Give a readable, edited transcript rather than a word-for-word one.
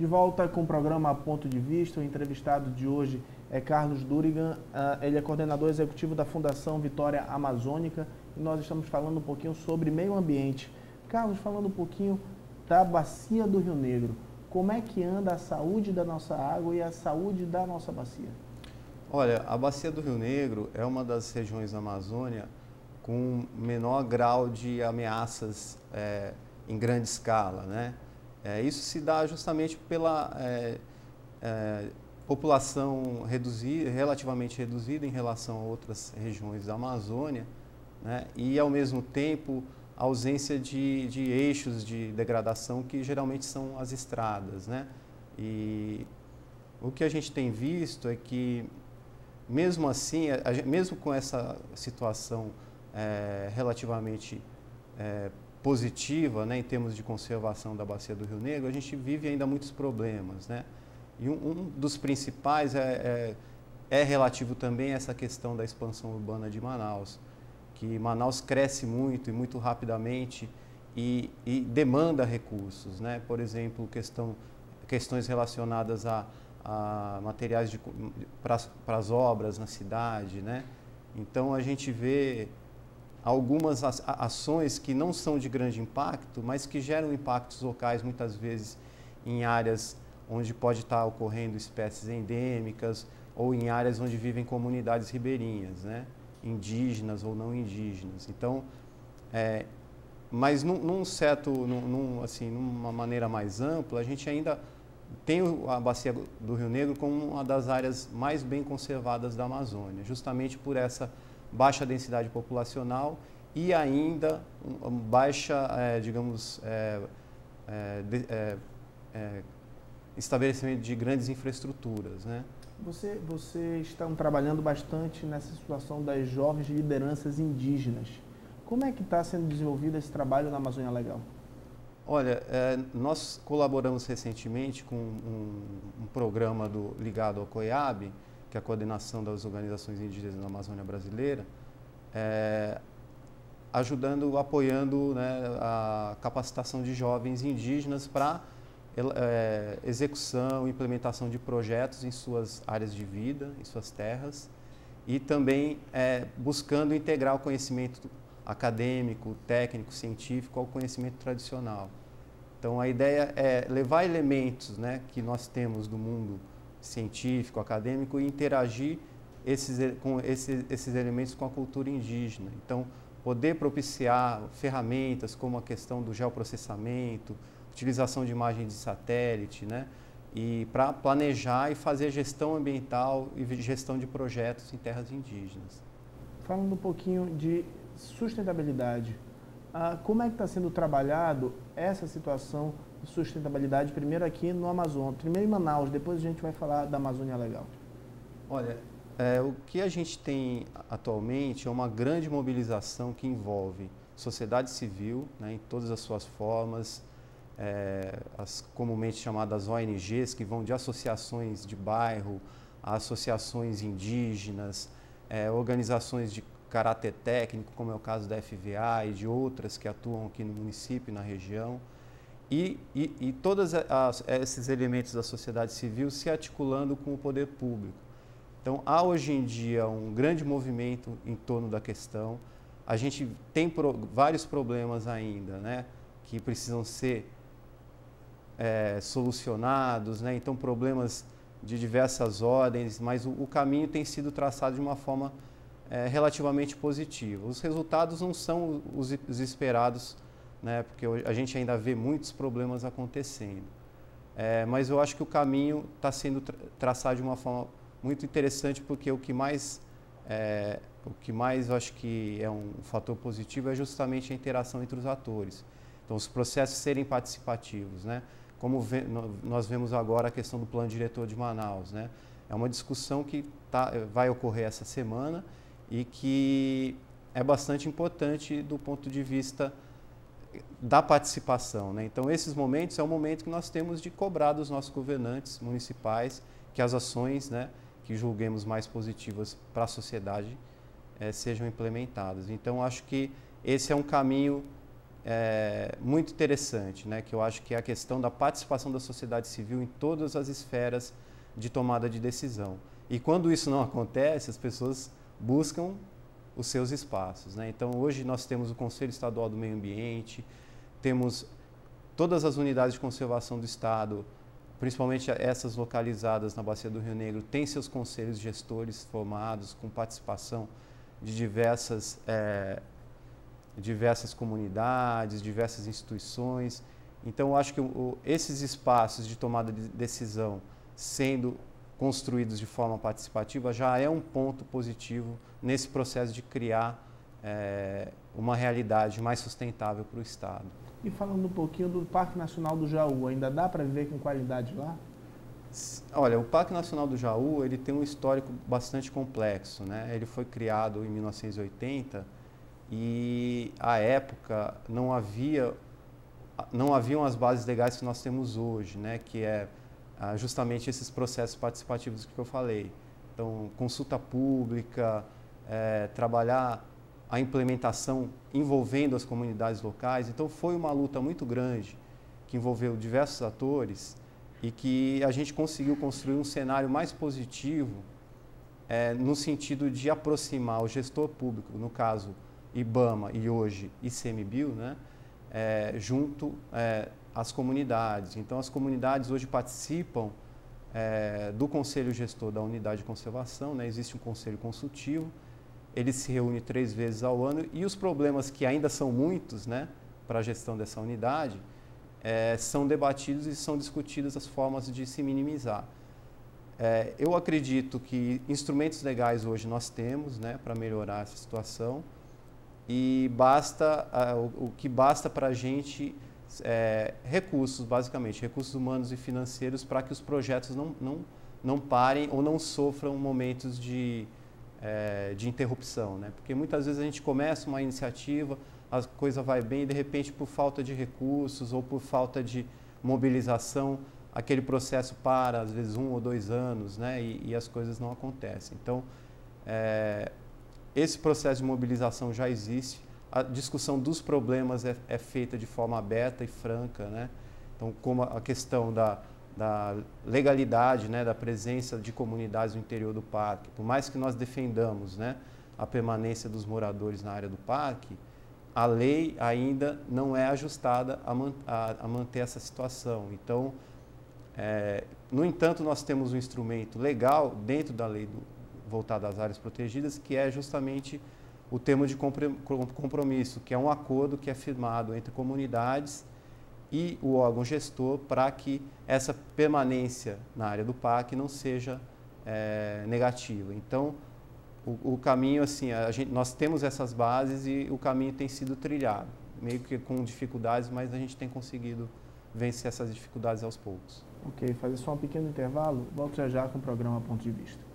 De volta com o programa Ponto de Vista, o entrevistado de hoje é Carlos Durigan, ele é coordenador executivo da Fundação Vitória Amazônica e nós estamos falando um pouquinho sobre meio ambiente. Carlos, falando um pouquinho da bacia do Rio Negro, como é que anda a saúde da nossa água e a saúde da nossa bacia? Olha, a bacia do Rio Negro é uma das regiões da Amazônia com menor grau de ameaças em grande escala, né? Isso se dá justamente pela população relativamente reduzida em relação a outras regiões da Amazônia, né? E, ao mesmo tempo, a ausência de eixos de degradação que geralmente são as estradas, né? E o que a gente tem visto é que, mesmo assim, mesmo com essa situação relativamente positiva, né, em termos de conservação da bacia do Rio Negro, a gente vive ainda muitos problemas, né? E um dos principais é relativo também a essa questão da expansão urbana de Manaus, que Manaus cresce muito e muito rapidamente e demanda recursos, né? Por exemplo, questões relacionadas a materiais para as obras na cidade, né? Então a gente vê algumas ações que não são de grande impacto, mas que geram impactos locais, muitas vezes em áreas onde pode estar ocorrendo espécies endêmicas ou em áreas onde vivem comunidades ribeirinhas, né? Indígenas ou não indígenas. Então, mas numa maneira mais ampla, a gente ainda tem a bacia do Rio Negro como uma das áreas mais bem conservadas da Amazônia, justamente por essa baixa densidade populacional e ainda baixa, estabelecimento de grandes infraestruturas, né? Vocês estão trabalhando bastante nessa situação das jovens lideranças indígenas. Como é que está sendo desenvolvido esse trabalho na Amazônia Legal? Olha, nós colaboramos recentemente com um programa ligado ao COIAB, que é a Coordenação das Organizações Indígenas na Amazônia Brasileira, apoiando, né, a capacitação de jovens indígenas para execução e implementação de projetos em suas áreas de vida, em suas terras, e também buscando integrar o conhecimento acadêmico, técnico, científico ao conhecimento tradicional. Então a ideia é levar elementos, né, que nós temos do mundo científico, acadêmico e interagir com esses elementos com a cultura indígena. Então, poder propiciar ferramentas como a questão do geoprocessamento, utilização de imagens de satélite, né, e para planejar e fazer gestão ambiental e gestão de projetos em terras indígenas. Falando um pouquinho de sustentabilidade, como é que está sendo trabalhado essa situação de sustentabilidade, primeiro aqui no Amazonas, primeiro em Manaus, depois a gente vai falar da Amazônia Legal? Olha, o que a gente tem atualmente é uma grande mobilização que envolve sociedade civil, né, em todas as suas formas, as comumente chamadas ONGs, que vão de associações de bairro a associações indígenas, organizações de caráter técnico, como é o caso da FVA e de outras que atuam aqui no município e na região, e todos esses elementos da sociedade civil se articulando com o poder público. Então, há hoje em dia um grande movimento em torno da questão. A gente tem vários problemas ainda, né, que precisam ser solucionados, né? Então, problemas de diversas ordens, mas o caminho tem sido traçado de uma forma relativamente positiva. Os resultados não são os esperados, né, porque a gente ainda vê muitos problemas acontecendo. Mas eu acho que o caminho está sendo traçado de uma forma muito interessante, porque o que mais eu acho que é um fator positivo é justamente a interação entre os atores. Então, os processos serem participativos, né? Como nós vemos agora a questão do plano diretor de Manaus, né? É uma discussão que vai ocorrer essa semana e que é bastante importante do ponto de vista da participação, né? Então, esses momentos é o momento que nós temos de cobrar dos nossos governantes municipais que as ações, né, que julguemos mais positivas para a sociedade sejam implementadas. Então, acho que esse é um caminho muito interessante, né, que eu acho que é a questão da participação da sociedade civil em todas as esferas de tomada de decisão. E quando isso não acontece, as pessoas buscam os seus espaços, né? Então, hoje nós temos o Conselho Estadual do Meio Ambiente, temos todas as unidades de conservação do Estado, principalmente essas localizadas na Bacia do Rio Negro, têm seus conselhos gestores formados com participação de diversas comunidades, diversas instituições. Então, eu acho que esses espaços de tomada de decisão sendo construídos de forma participativa já é um ponto positivo nesse processo de criar uma realidade mais sustentável para o Estado. E falando um pouquinho do Parque Nacional do Jaú, ainda dá para viver com qualidade lá? Olha, o Parque Nacional do Jaú, ele tem um histórico bastante complexo, né? Ele foi criado em 1980 e, à época, não haviam as bases legais que nós temos hoje, né? Que é justamente esses processos participativos que eu falei. Então, consulta pública, trabalhar a implementação envolvendo as comunidades locais. Então, foi uma luta muito grande que envolveu diversos atores e que a gente conseguiu construir um cenário mais positivo no sentido de aproximar o gestor público, no caso IBAMA e hoje ICMBio, né, junto às comunidades. Então, as comunidades hoje participam do Conselho Gestor da Unidade de Conservação, né, existe um conselho consultivo, ele se reúne 3 vezes ao ano e os problemas que ainda são muitos, né, para a gestão dessa unidade, são debatidos e são discutidas as formas de se minimizar. Eu acredito que instrumentos legais hoje nós temos, né, para melhorar essa situação e o que basta para a gente recursos, basicamente, recursos humanos e financeiros para que os projetos não parem ou não sofram momentos de interrupção, né? Porque muitas vezes a gente começa uma iniciativa, a coisa vai bem e de repente por falta de recursos ou por falta de mobilização, aquele processo para, às vezes 1 ou 2 anos, né? E as coisas não acontecem. Então, esse processo de mobilização já existe, a discussão dos problemas é feita de forma aberta e franca, né? Então, como a questão da legalidade, né, da presença de comunidades no interior do parque, por mais que nós defendamos, né, a permanência dos moradores na área do parque, a lei ainda não é ajustada a manter essa situação. Então, no entanto, nós temos um instrumento legal dentro da lei voltada às áreas protegidas, que é justamente o termo de compromisso, que é um acordo que é firmado entre comunidades e o órgão gestor para que essa permanência na área do parque não seja negativa. Então, o caminho, assim, nós temos essas bases e o caminho tem sido trilhado, meio que com dificuldades, mas a gente tem conseguido vencer essas dificuldades aos poucos. Ok, fazer só um pequeno intervalo, volto já com o programa Ponto de Vista.